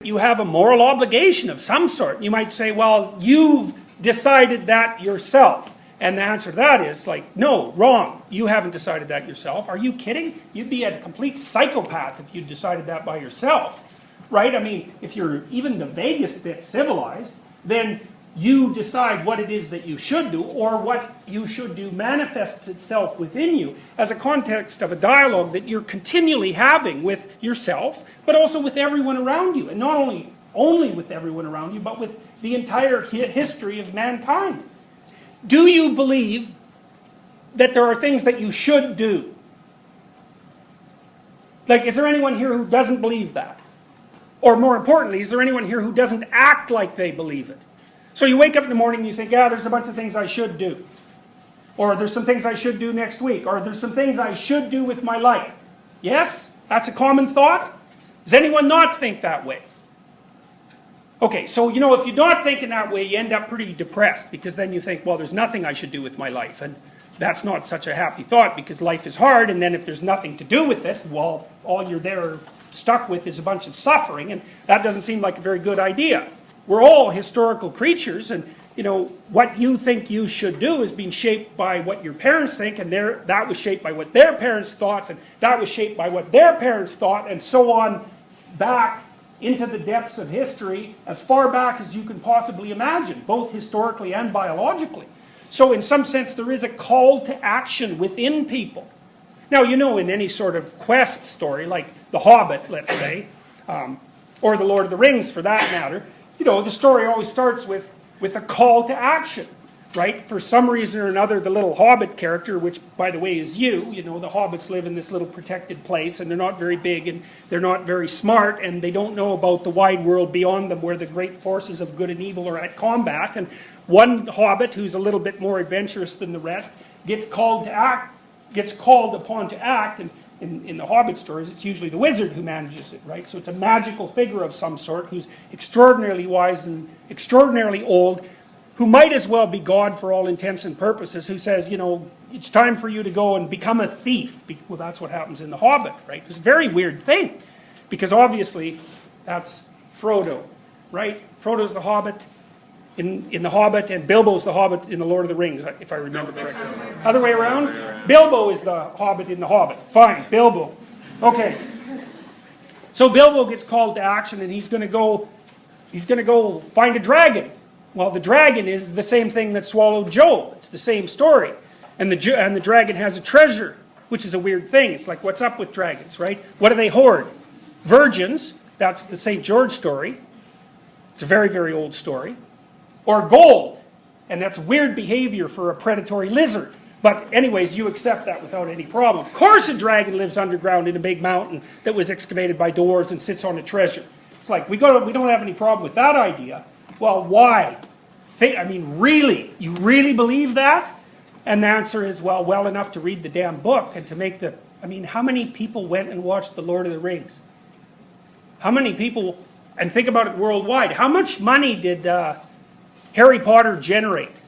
you have a moral obligation of some sort. You might say, well, you've decided that yourself. And the answer to that is like, no, wrong. You haven't decided that yourself. Are you kidding? You'd be a complete psychopath if you decided that by yourself. Right? I mean, if you're even the vaguest bit civilized, then you decide what it is that you should do, or what you should do manifests itself within you as a context of a dialogue that you're continually having with yourself, but also with everyone around you. And not only with everyone around you, but with the entire history of mankind. Do you believe that there are things that you should do? Like, is there anyone here who doesn't believe that? Or more importantly, is there anyone here who doesn't act like they believe it? So you wake up in the morning and you think, yeah, there's a bunch of things I should do. Or there's some things I should do next week. Or there's some things I should do with my life. Yes? That's a common thought? Does anyone not think that way? Okay, so you know, if you're not thinking that way, you end up pretty depressed, because then you think, well, there's nothing I should do with my life. And that's not such a happy thought, because life is hard, and then if there's nothing to do with it, well, all you're there stuck with is a bunch of suffering, and that doesn't seem like a very good idea. We're all historical creatures, and you know, what you think you should do is being shaped by what your parents think, and that was shaped by what their parents thought, and that was shaped by what their parents thought, and so on back into the depths of history, as far back as you can possibly imagine, both historically and biologically. So in some sense, there is a call to action within people. Now, you know, in any sort of quest story, like The Hobbit, let's say, or The Lord of the Rings for that matter, you know, the story always starts with a call to action, right? For some reason or another, the little hobbit character, which, by the way, is you know, the hobbits live in this little protected place, and they're not very big, and they're not very smart, and they don't know about the wide world beyond them, where the great forces of good and evil are at combat. And one hobbit, who's a little bit more adventurous than the rest, gets called upon to act, and in the Hobbit stories, it's usually the wizard who manages it, right? So it's a magical figure of some sort who's extraordinarily wise and extraordinarily old, who might as well be God for all intents and purposes, who says, you know, it's time for you to go and become a thief. Well, that's what happens in The Hobbit, right? It's a very weird thing, because obviously that's Frodo, right? Frodo's the Hobbit in The Hobbit, and Bilbo's the Hobbit in The Lord of the Rings, if I remember correctly. Other way around? Bilbo is the Hobbit in The Hobbit. Fine, Bilbo. Okay. So Bilbo gets called to action, and he's going to go find a dragon. Well, the dragon is the same thing that swallowed Job. It's the same story. And the dragon has a treasure, which is a weird thing. It's like, what's up with dragons, right? What do they hoard? Virgins. That's the St. George story. It's a very, very old story. Or gold. And that's weird behavior for a predatory lizard. But anyways, you accept that without any problem. Of course a dragon lives underground in a big mountain that was excavated by dwarves and sits on a treasure. It's like, we don't have any problem with that idea. Well, why? I mean, really? You really believe that? And the answer is, well enough to read the damn book and to make the... I mean, how many people went and watched The Lord of the Rings? How many people... And think about it worldwide. How much money did Harry Potter generate?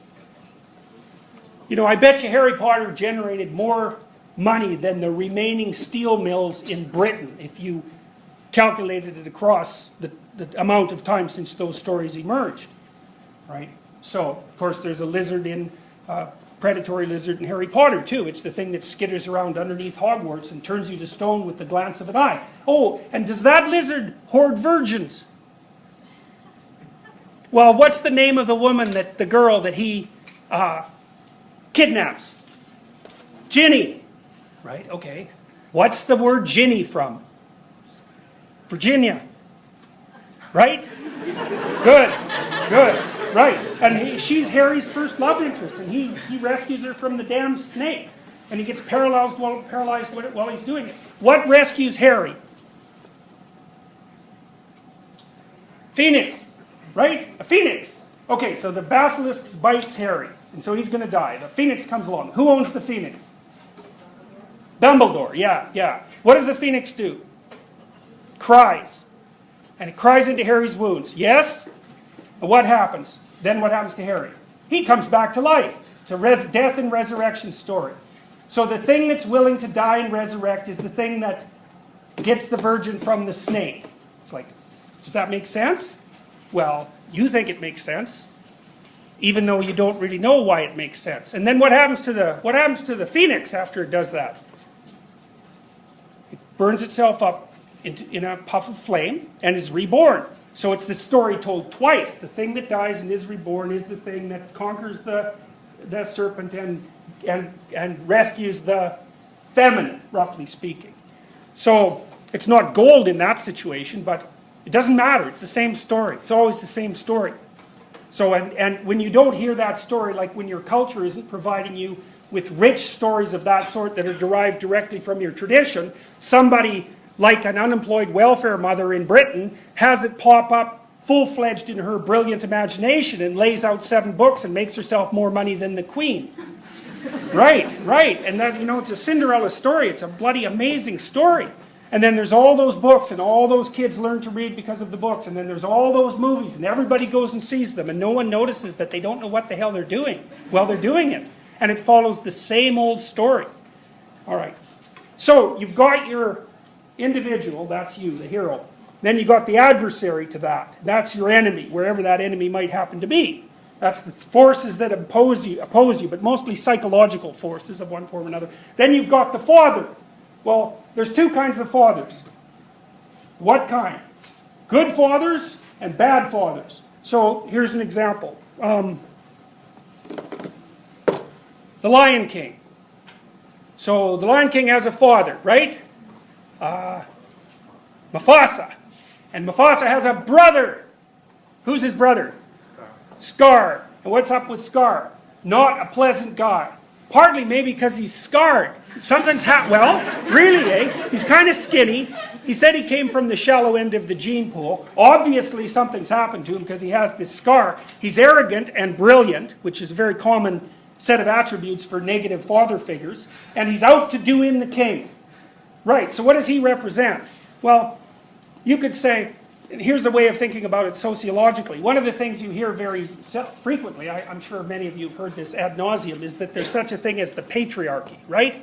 You know, I bet you Harry Potter generated more money than the remaining steel mills in Britain, if you calculated it across the amount of time since those stories emerged, right? So, of course, there's a lizard in, predatory lizard in Harry Potter, too. It's the thing that skitters around underneath Hogwarts and turns you to stone with the glance of an eye. Oh, and does that lizard hoard virgins? Well, what's the name of the woman, the girl that he kidnaps? Ginny, right? Okay. What's the word Ginny from? Virginia. Right? Good. Right. And she's Harry's first love interest, and he rescues her from the damn snake. And he gets paralyzed while he's doing it. What rescues Harry? Phoenix. Right? A phoenix. Okay, so the basilisk bites Harry, and so he's going to die. The phoenix comes along. Who owns the phoenix? Dumbledore. Yeah. What does the phoenix do? Cries. And it cries into Harry's wounds. Yes? And what happens? Then what happens to Harry? He comes back to life. It's a death and resurrection story. So the thing that's willing to die and resurrect is the thing that gets the virgin from the snake. It's like, Does that make sense? Well, you think it makes sense, even though you don't really know why it makes sense. And then what happens to the phoenix after it does that? It burns itself up in a puff of flame and is reborn. So it's the story told twice. The thing that dies and is reborn is the thing that conquers the serpent and rescues the feminine, roughly speaking. So it's not gold in that situation, but it doesn't matter. It's the same story. It's always the same story. So, and when you don't hear that story, like when your culture isn't providing you with rich stories of that sort that are derived directly from your tradition, somebody like an unemployed welfare mother in Britain has it pop up full-fledged in her brilliant imagination and lays out 7 books and makes herself more money than the queen. Right. And that, it's a Cinderella story. It's a bloody amazing story. And then there's all those books, and all those kids learn to read because of the books, and then there's all those movies, and everybody goes and sees them, and no one notices that they don't know what the hell they're doing. Well, they're doing it. And it follows the same old story. All right. So you've got your individual, that's you, the hero. Then you've got the adversary to that. That's your enemy, wherever that enemy might happen to be. That's the forces that oppose you, but mostly psychological forces of one form or another. Then you've got the father. Well, there's 2 kinds of fathers. What kind? Good fathers and bad fathers. So here's an example. The Lion King. So the Lion King has a father, right? Mufasa. And Mufasa has a brother. Who's his brother? Scar. And what's up with Scar? Not a pleasant guy. Partly maybe because he's scarred. Something's well, really, eh? He's kind of skinny. He said he came from the shallow end of the gene pool. Obviously something's happened to him because he has this scar. He's arrogant and brilliant, which is a very common set of attributes for negative father figures. And he's out to do in the king. Right, so what does he represent? Well, you could say, here's a way of thinking about it sociologically. One of the things you hear very frequently, I'm sure many of you have heard this ad nauseum, is that there's such a thing as the patriarchy, right?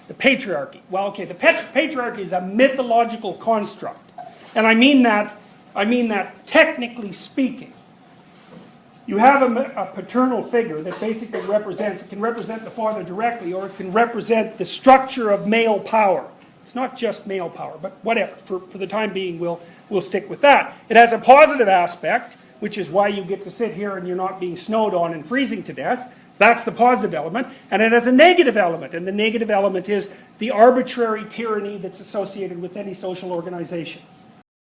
The patriarchy. Well, okay, the patriarchy is a mythological construct. And I mean that technically speaking. You have a paternal figure that basically it can represent the father directly, or it can represent the structure of male power. It's not just male power, but whatever. For the time being, we'll stick with that. It has a positive aspect, which is why you get to sit here and you're not being snowed on and freezing to death. That's the positive element. And it has a negative element. And the negative element is the arbitrary tyranny that's associated with any social organization.